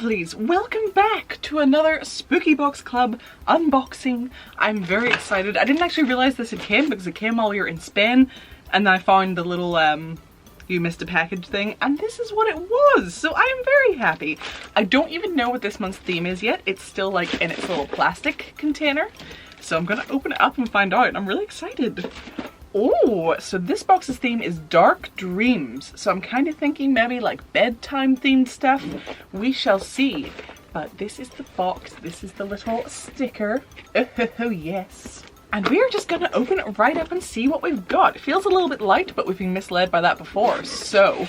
lovelies, welcome back to another Spooky Box Club unboxing. I'm very excited. I didn't actually realise this had came because it came while we were in Spain, and then I found the little you missed a package thing, and this is what it was, so I am very happy. I don't even know what this month's theme is yet. It's still like in its little plastic container, so I'm gonna open it up and find out. I'm really excited. Oh, so this box's theme is Dark Dreams. So I'm kind of thinking maybe like bedtime themed stuff. We shall see. But this is the box. This is the little sticker. Oh, yes. And we are just gonna open it right up and see what we've got. It feels a little bit light, but we've been misled by that before. So,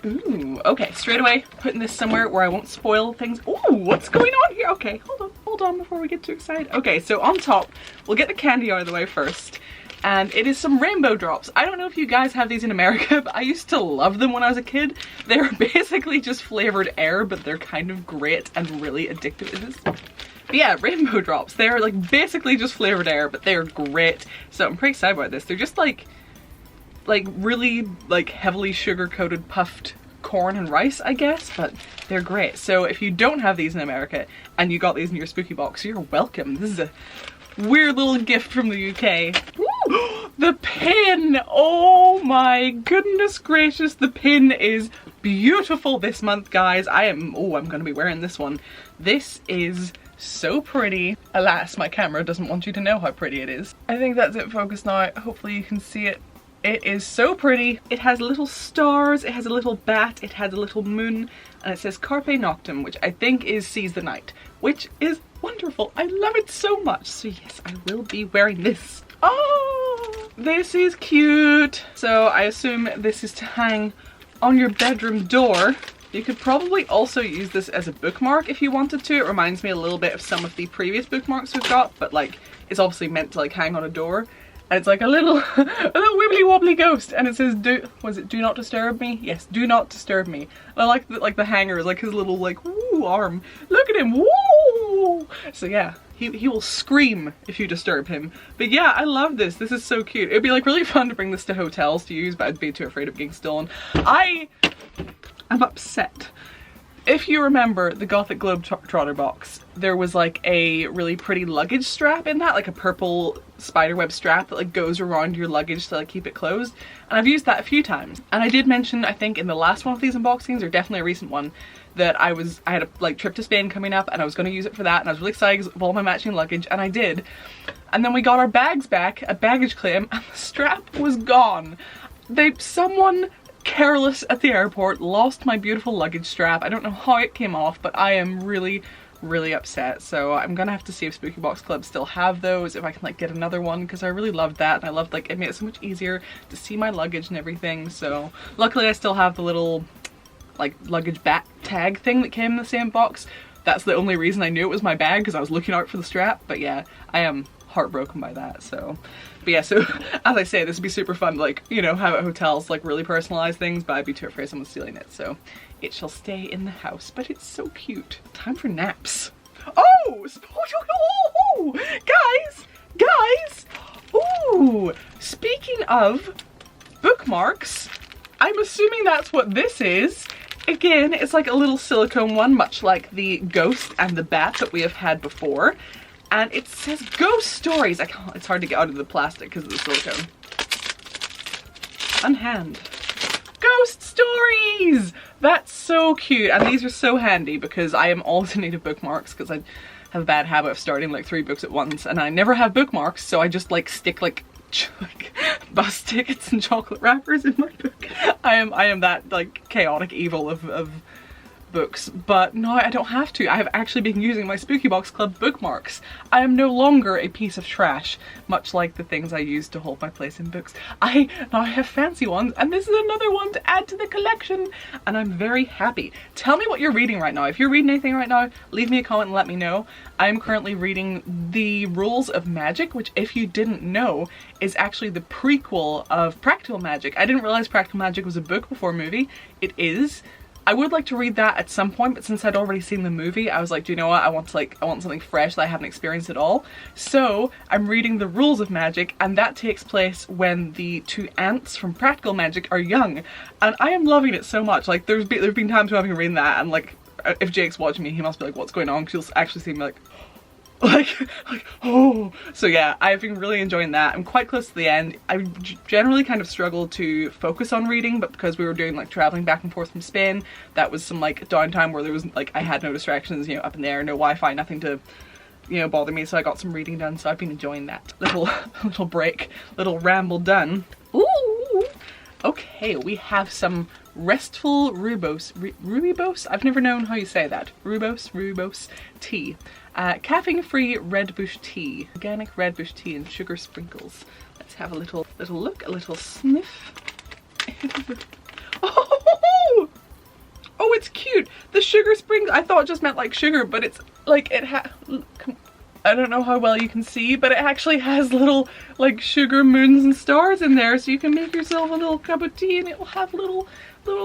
ooh, okay, straight away, putting this somewhere where I won't spoil things. Ooh, what's going on here? Okay, hold on before we get too excited. Okay, so on top, we'll get the candy out of the way first. And it is some rainbow drops. I don't know if you guys have these in America, but I used to love them when I was a kid. They're basically just flavored air, but they're kind of great and really addictive. But yeah, rainbow drops. They're like basically just flavored air, but they're great. So I'm pretty excited about this. They're just like really like heavily sugar-coated puffed corn and rice, I guess, but they're great. So if you don't have these in America and you got these in your spooky box, you're welcome. This is a weird little gift from the UK. The pin! Oh my goodness gracious, the pin is beautiful this month, guys. I'm gonna be wearing this one. This is so pretty. Alas, my camera doesn't want you to know how pretty it is. I think that's it, focus now. Hopefully you can see it. It is so pretty. It has little stars, it has a little bat, it has a little moon, and it says Carpe Noctem, which I think is Seize the Night, which is wonderful. I love it so much. So yes, I will be wearing this. Oh, this is cute. So I assume this is to hang on your bedroom door. You could probably also use this as a bookmark if you wanted to. It reminds me a little bit of some of the previous bookmarks we've got, but like it's obviously meant to like hang on a door. And it's like a little wibbly wobbly ghost, and it says do not disturb me? Yes, do not disturb me. And I like the hanger is like his little like woo arm. Look at him, woo! So yeah, he will scream if you disturb him. But yeah, I love this. This is so cute. It'd be like really fun to bring this to hotels to use, but I'd be too afraid of getting stolen. I am upset. If you remember the Gothic Globetrotter box, there was like a really pretty luggage strap in that, like a purple spiderweb strap that like goes around your luggage to like keep it closed. And I've used that a few times. And I did mention, I think in the last one of these unboxings, or definitely a recent one, that I had a like trip to Spain coming up and I was going to use it for that, and I was really excited because of all my matching luggage, and I did. And then we got our bags back, a baggage claim, and the strap was gone. Someone careless at the airport lost my beautiful luggage strap. I don't know how it came off, but I am really upset. So I'm gonna have to see if Spooky Box Club still have those, if I can like get another one, because I really loved that, and I loved like it made it so much easier to see my luggage and everything. So luckily I still have the little like luggage back tag thing that came in the same box. That's the only reason I knew it was my bag, because I was looking out for the strap. But yeah, I am heartbroken by that. So but yeah, so as I say, this would be super fun to like, you know, have at hotels, like really personalize things, but I'd be too afraid of someone stealing it. So it shall stay in the house, but it's so cute. Time for naps. Oh, guys, ooh, speaking of bookmarks, I'm assuming that's what this is. Again, it's like a little silicone one, much like the ghost and the bat that we have had before. And it says ghost stories. It's hard to get out of the plastic because of the silicone. Unhand. Ghost stories! That's so cute. And these are so handy because I am always in need of bookmarks, because I have a bad habit of starting like 3 books at once, and I never have bookmarks, so I just like stick like bus tickets and chocolate wrappers in my book. I am that like chaotic evil of books, but no, I don't have to. I have actually been using my Spooky Box Club bookmarks. I am no longer a piece of trash, much like the things I used to hold my place in books. I now have fancy ones, and this is another one to add to the collection, and I'm very happy. Tell me what you're reading right now. If you're reading anything right now, leave me a comment and let me know. I'm currently reading The Rules of Magic, which, if you didn't know, is actually the prequel of Practical Magic. I didn't realize Practical Magic was a book before movie. It is. I would like to read that at some point, but since I'd already seen the movie, I was like, do you know what? I want something fresh that I haven't experienced at all. So I'm reading The Rules of Magic, and that takes place when the 2 ants from Practical Magic are young, and I am loving it so much. Like there've been times when I've been reading that and like if Jake's watching me, he must be like, what's going on? Because he'll actually see me like, oh. So yeah, I've been really enjoying that. I'm quite close to the end. I generally kind of struggle to focus on reading, but because we were doing like traveling back and forth from Spain, that was some like downtime where there was like, I had no distractions, you know, up in the air, no Wi-Fi, nothing to, you know, bother me. So I got some reading done. So I've been enjoying that little break, little ramble done. Ooh. Okay, we have some restful rooibos? I've never known how you say that. Rooibos tea. Caffeine-free red bush tea. Organic red bush tea and sugar sprinkles. Let's have a little look, a little sniff. Oh! Oh, it's cute. The sugar sprinkles, I thought it just meant like sugar, but it's like I don't know how well you can see, but it actually has little like sugar moons and stars in there, so you can make yourself a little cup of tea and it will have little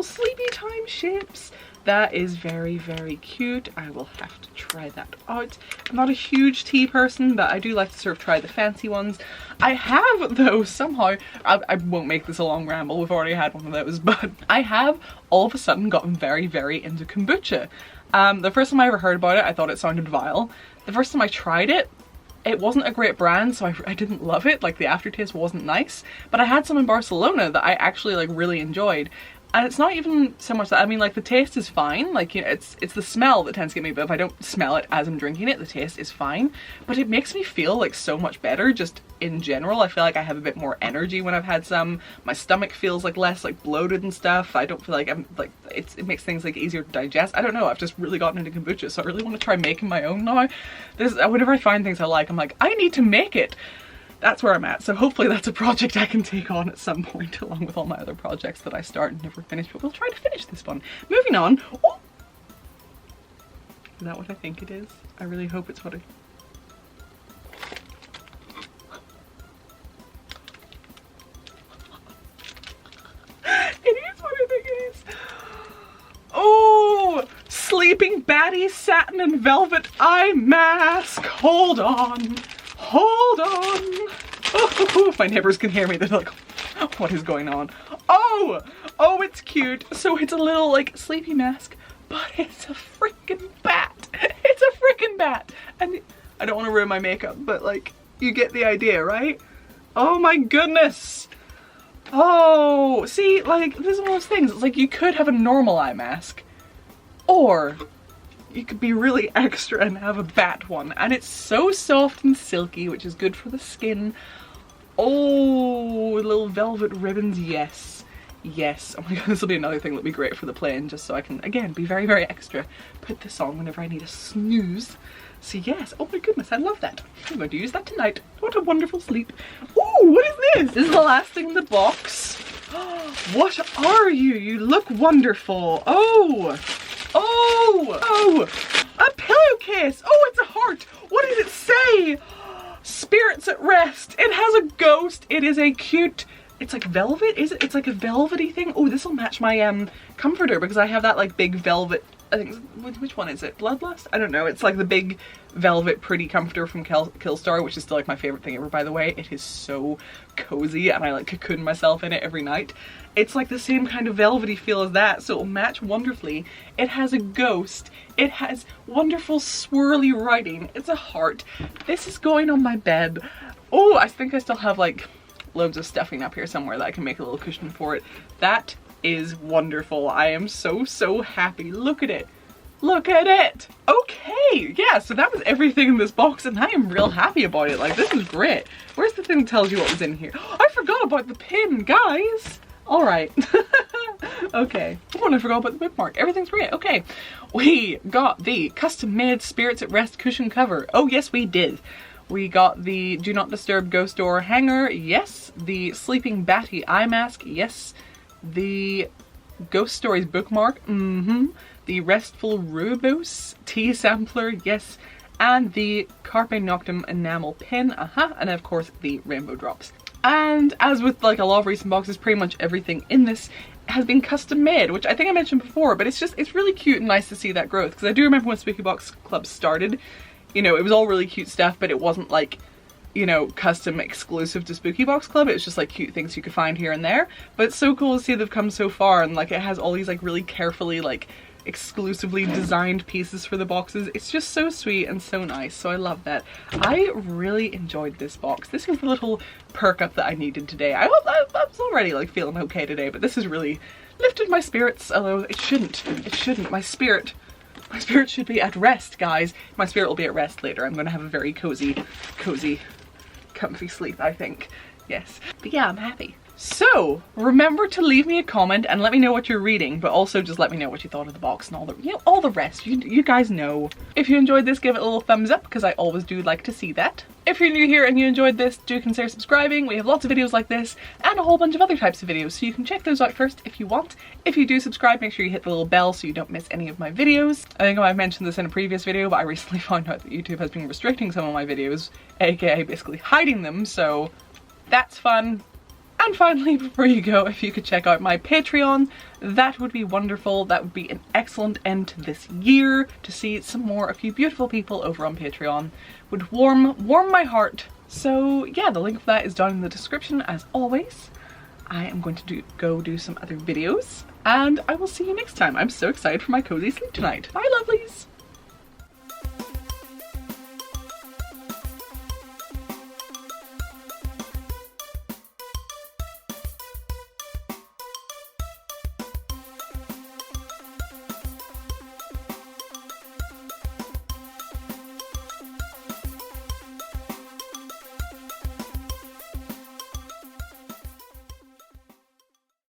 sleepy time shapes. That is very, very cute. I will have to try that out. I'm not a huge tea person, but I do like to sort of try the fancy ones. I have, though, somehow, I won't make this a long ramble, we've already had one of those, but I have all of a sudden gotten very, very into kombucha. The first time I ever heard about it, I thought it sounded vile. The first time I tried it, it wasn't a great brand, so I didn't love it. Like, the aftertaste wasn't nice. But I had some in Barcelona that I actually like really enjoyed. And it's not even so much that, I mean, like, the taste is fine. Like, you know, it's the smell that tends to get me, but if I don't smell it as I'm drinking it, the taste is fine. But it makes me feel like so much better just in general. I feel like I have a bit more energy when I've had some. My stomach feels like less like bloated and stuff. I don't feel like I'm like, it makes things like easier to digest. I don't know, I've just really gotten into kombucha, so I really want to try making my own now. Whenever I find things I like, I'm like, I need to make it. That's where I'm at. So hopefully that's a project I can take on at some point, along with all my other projects that I start and never finish, but we'll try to finish this one. Moving on. Oh! Is that what I think it is? I really hope it's what it... It is what I think it is. Oh! Sleeping Baddie Satin and Velvet Eye Mask. Hold on. Hold on! Oh, if my neighbors can hear me, they're like, what is going on? Oh! Oh, it's cute. So it's a little, like, sleepy mask, but it's a freaking bat. It's a freaking bat. And I don't want to ruin my makeup, but, like, you get the idea, right? Oh my goodness! Oh, see, like, this is one of those things. It's like, you could have a normal eye mask, or you could be really extra and have a bat one, and it's so soft and silky, which is good for the skin. Oh, little velvet ribbons, yes. Yes. Oh my god, this will be another thing that'll be great for the plane, just so I can, again, be very, very extra. Put this on whenever I need a snooze. So yes, oh my goodness, I love that. I'm going to use that tonight. What a wonderful sleep. Oh, what is this? This is the last thing in the box. What are you? You look wonderful. Oh. Oh! Oh! A pillowcase! Oh, it's a heart! What did it say? Spirits at rest. It has a ghost. It is a cute... It's like velvet, is it? It's like a velvety thing. Oh, this will match my comforter, because I have that like big velvet... I think, which one is it? Bloodlust? I don't know. It's like the big velvet pretty comforter from Killstar, which is still like my favorite thing ever, by the way. It is so cozy and I like cocoon myself in it every night. It's like the same kind of velvety feel as that, so it'll match wonderfully. It has a ghost. It has wonderful swirly writing. It's a heart. This is going on my bed. Oh, I think I still have like loads of stuffing up here somewhere that I can make a little cushion for it. That is wonderful. I am so, so happy. Look at it. Look at it. Okay, yeah, so that was everything in this box and I am real happy about it. Like, this is great. Where's the thing that tells you what was in here? I forgot about the pin, guys. All right. Okay. Oh, and I forgot about the bookmark. Everything's great. Okay. We got the custom-made Spirits at Rest cushion cover. Oh, yes, we did. We got the Do Not Disturb Ghost Door hanger. Yes. The Sleeping Baddie eye mask. Yes. The Ghost Stories bookmark. The Restful Rooibos tea sampler. Yes. And the Carpe Noctem enamel pin. And of course the rainbow drops. And as with like a lot of recent boxes, pretty much everything in this has been custom made, which I think I mentioned before, but it's really cute and nice to see that growth, because I do remember when Spooky Box Club started, you know, it was all really cute stuff, but it wasn't like, you know, custom exclusive to Spooky Box Club. It was just like cute things you could find here and there. But it's so cool to see they've come so far, and like it has all these like really carefully like exclusively designed pieces for the boxes. It's just so sweet and so nice, so I love that. I really enjoyed this box. This was the little perk up that I needed today. I was already like feeling okay today, but this has really lifted my spirits, although it shouldn't. My spirit should be at rest, guys. My spirit will be at rest later. I'm gonna have a very cozy, comfy sleep, I think. Yes, but yeah, I'm happy. So remember to leave me a comment and let me know what you're reading, but also just let me know what you thought of the box and all the, you know, all the rest. You guys know. If you enjoyed this, give it a little thumbs up, because I always do like to see that. If you're new here and you enjoyed this, do consider subscribing. We have lots of videos like this and a whole bunch of other types of videos, so you can check those out first if you want. If you do subscribe, make sure you hit the little bell so you don't miss any of my videos. I think I might have mentioned this in a previous video, but I recently found out that YouTube has been restricting some of my videos, aka basically hiding them, so that's fun. And finally, before you go, if you could check out my Patreon, that would be wonderful. That would be an excellent end to this year. To see some more of you beautiful people over on Patreon would warm my heart. So yeah, the link for that is down in the description as always. I am going to go do some other videos, and I will see you next time. I'm so excited for my cozy sleep tonight. Bye, lovelies!